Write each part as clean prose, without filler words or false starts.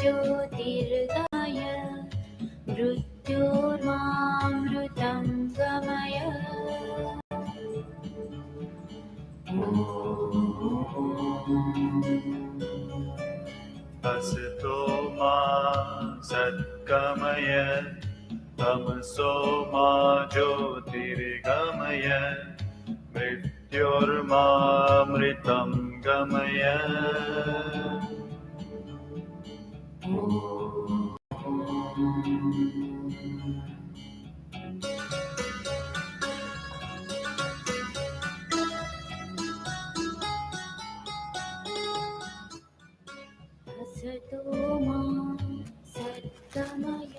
ज्योतिर्गमय मृत्योर्मामृतं गमय असतो मा सद्गमय तमसो मा ज्योतिर्गमय मृत्योर्मामृतं गमय असतो मा सद्गमय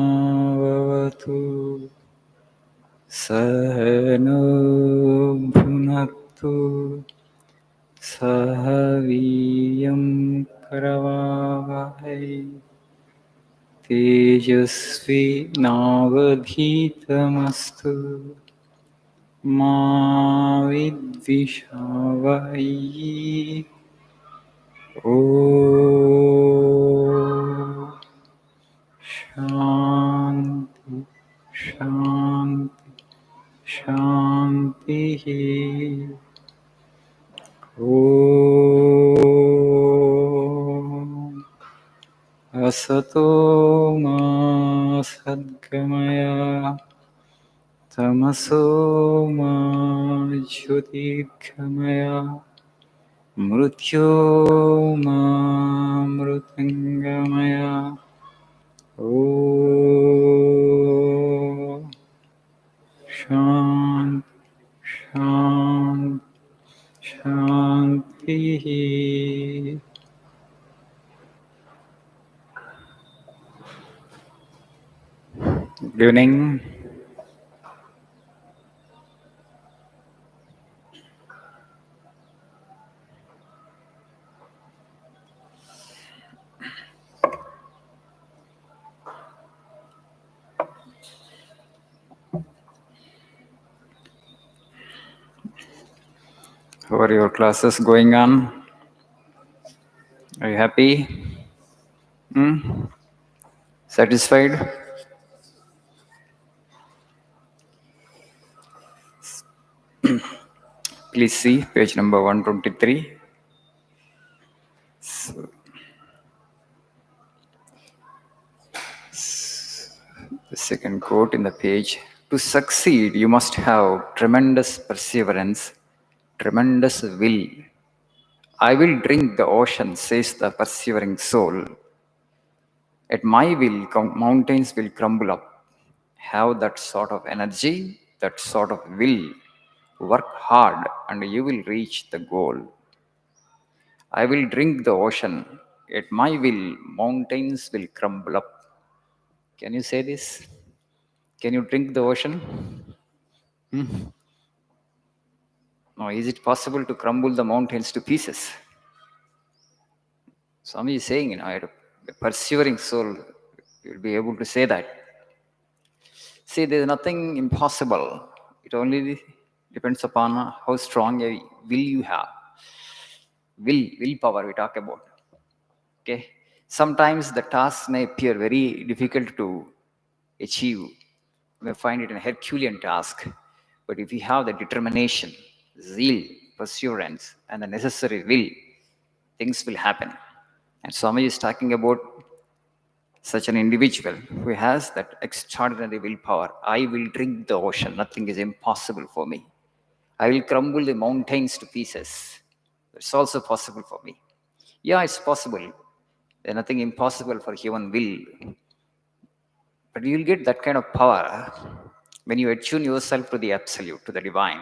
सहनावतु सहनो भुनक्तु सह वीर्यं करवावहै तेजस्वी नावधीतमस्तु मा विद्विषावहै ॐ शान्ति शान्ति शान्तिः ॐ असतो मा सद्गमय तमसो मा ज्योतिर्गमय मृत्योर्मामृतङ्गमय ॐ शान्ति शान्ति शान्तिः Good evening. How are your classes going on? Are you happy? Satisfied? Please see page number 123. The second quote in the page. To succeed, you must have tremendous perseverance, tremendous will. I will drink the ocean, says the persevering soul. At my will, mountains will crumble up. Have that sort of energy, that sort of will. Work hard and you will reach the goal. I will drink the ocean. At my will, mountains will crumble up. Can you say this? Can you drink the ocean? No, is it possible to crumble the mountains to pieces? Swami is saying, a persevering soul will be able to say that. See, there is nothing impossible. It only depends upon how strong a will you have. Willpower we talk about. Okay. Sometimes the tasks may appear very difficult to achieve. You may find it a Herculean task. But if you have the determination, zeal, perseverance, and the necessary will, things will happen. And Swami is talking about such an individual who has that extraordinary willpower. I will drink the ocean. Nothing is impossible for me. I will crumble the mountains to pieces. It's also possible for me. Yeah, it's possible. There's nothing impossible for human will. But you'll get that kind of power when you attune yourself to the absolute, to the divine.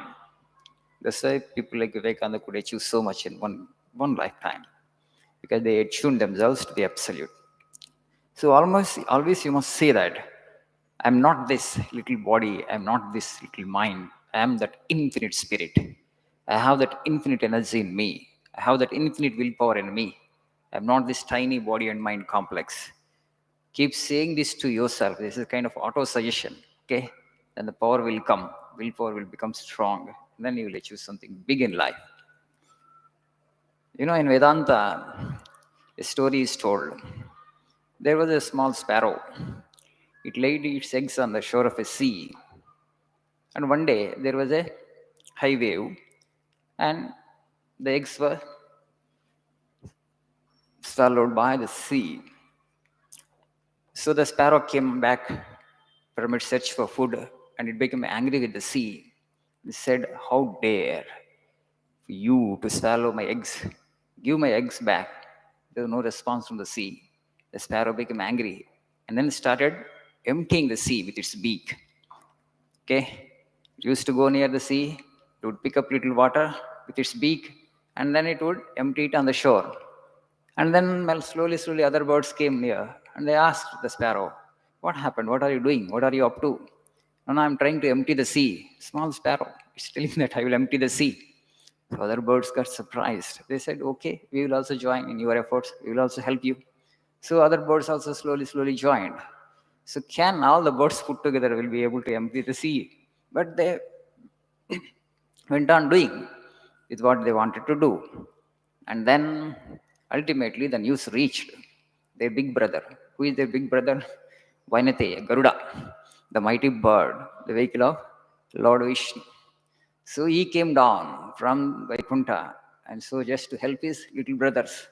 That's why people like Vivekananda could achieve so much in one lifetime, because they attuned themselves to the absolute. So almost always you must say that I'm not this little body, I'm not this little mind, I am that infinite spirit. I have that infinite energy in me. I have that infinite willpower in me. I'm not this tiny body and mind complex. Keep saying this to yourself. This is kind of auto suggestion. Okay? Then the power will come. Willpower will become strong. And then you will achieve something big in life. You know, in Vedanta, a story is told. There was a small sparrow. It laid its eggs on the shore of a sea. And one day there was a high wave, and the eggs were swallowed by the sea. So the sparrow came back from its search for food, and it became angry with the sea. It said, "How dare you to swallow my eggs? Give my eggs back." There was no response from the sea. The sparrow became angry and then started emptying the sea with its beak. Okay? It used to go near the sea, it would pick up little water with its beak, and then it would empty it on the shore. And then, well, slowly, other birds came near, and they asked the sparrow, "What happened? What are you doing? What are you up to?" "No, I'm trying to empty the sea." Small sparrow is telling that I will empty the sea. So other birds got surprised. They said, "Okay, we will also join in your efforts. We will also help you." So other birds also slowly joined. So can all the birds put together will be able to empty the sea? But they went on doing with what they wanted to do. And then ultimately the news reached their big brother. Who is their big brother? Vainateya, Garuda, the mighty bird, the vehicle of Lord Vishnu. So he came down from Vaikuntha, and so just to help his little brothers.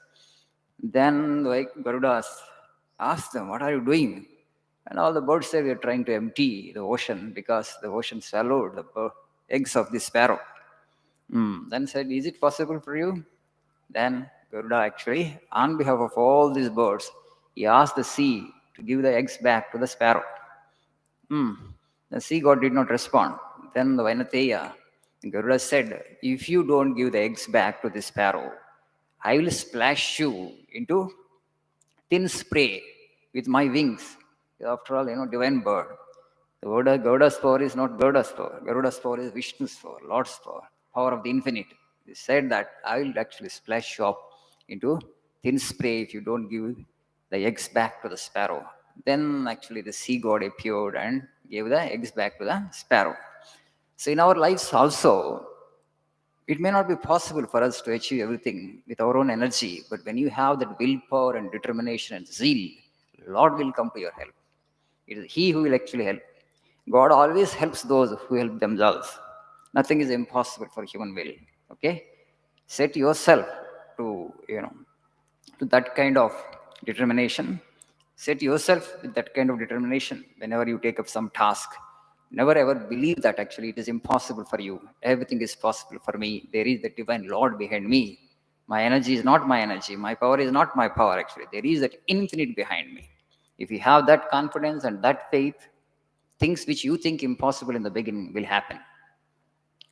Then Garuda asked them, "What are you doing?" And all the birds said, "We are trying to empty the ocean because the ocean swallowed the eggs of the sparrow." Then said, "Is it possible for you?" Then Garuda actually, on behalf of all these birds, he asked the sea to give the eggs back to the sparrow. The sea god did not respond. Then the Vainateya, Garuda said, "If you don't give the eggs back to the sparrow, I will splash you into thin spray with my wings." After all, divine bird. The word Garuda's power is not Garuda's power. Garuda's power is Vishnu's power, Lord's power of the infinite. He said that I will actually splash you up into thin spray if you don't give the eggs back to the sparrow. Then actually the sea god appeared and gave the eggs back to the sparrow. So in our lives also, it may not be possible for us to achieve everything with our own energy, but when you have that willpower and determination and zeal, Lord will come to your help. It is He who will actually help. God always helps those who help themselves. Nothing is impossible for human will. Okay? Set yourself to, to that kind of determination. Set yourself with that kind of determination whenever you take up some task. Never ever believe that actually it is impossible for you. Everything is possible for me. There is the divine Lord behind me. My energy is not my energy. My power is not my power, actually. There is that infinite behind me. If you have that confidence and that faith, things which you think impossible in the beginning will happen.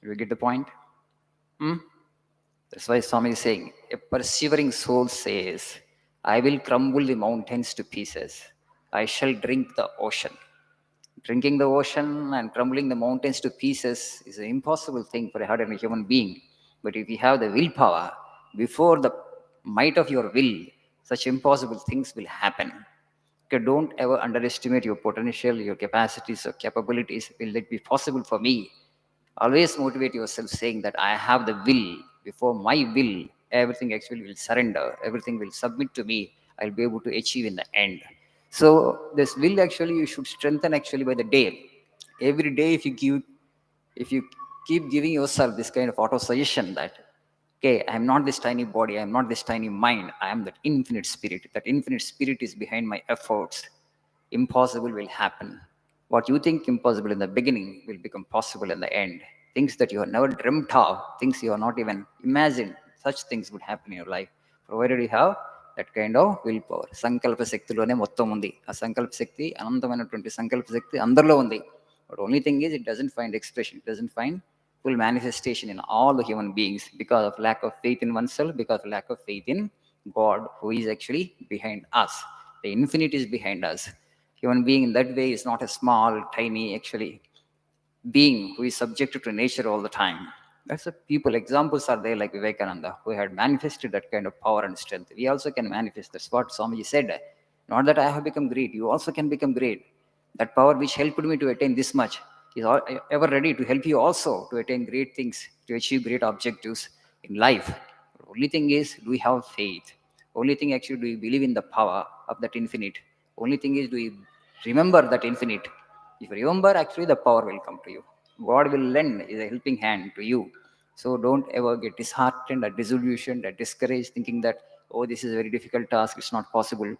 Do you get the point? That's why Swami is saying, a persevering soul says, "I will crumble the mountains to pieces. I shall drink the ocean." Drinking the ocean and crumbling the mountains to pieces is an impossible thing for a ordinary human being. But if you have the willpower, before the might of your will, such impossible things will happen. Okay, don't ever underestimate your potential, your capacities or capabilities. Will it be possible for me? Always motivate yourself saying that I have the will. Before my will, everything actually will surrender, everything will submit to me. I'll be able to achieve in the end. So this will actually you should strengthen actually by the day. Every day if you keep giving yourself this kind of auto suggestion that okay, I'm not this tiny body, I'm not this tiny mind, I am that infinite spirit. That infinite spirit is behind my efforts. Impossible will happen. What you think impossible in the beginning will become possible in the end. Things that you have never dreamt of, things you have not even imagined, such things would happen in your life, provided you have that kind of willpower. సంకల్ప శక్తిలోనే మొత్తం ఉంది. ఆ సంకల్ప శక్తి అనంతమైనటువంటి సంకల్ప శక్తి అందరిలో ఉంది. But only thing is it doesn't find expression, it doesn't find full manifestation in all the human beings because of lack of faith in oneself, because of lack of faith in God, who is actually behind us. The infinite is behind us. Human being in that way is not a small, tiny, actually being who is subjected to nature all the time. That's the people. Examples are there like Vivekananda, who had manifested that kind of power and strength. We also can manifest. That's what Swamiji said. Not that I have become great. You also can become great. That power which helped me to attain this much is ever ready to help you also to attain great things, to achieve great objectives in life. The only thing is, do we have faith? Only thing actually, do we believe in the power of that infinite? Only thing is, do we remember that infinite? If you remember, actually the power will come to you. God will lend is a helping hand to you. So don't ever get disheartened or disillusioned or discouraged, thinking that, oh, this is a very difficult task, it's not possible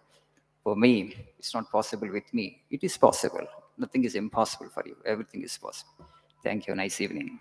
for me, it's not possible with me. It is possible. Nothing is impossible for you. Everything is possible. Thank you. Nice evening.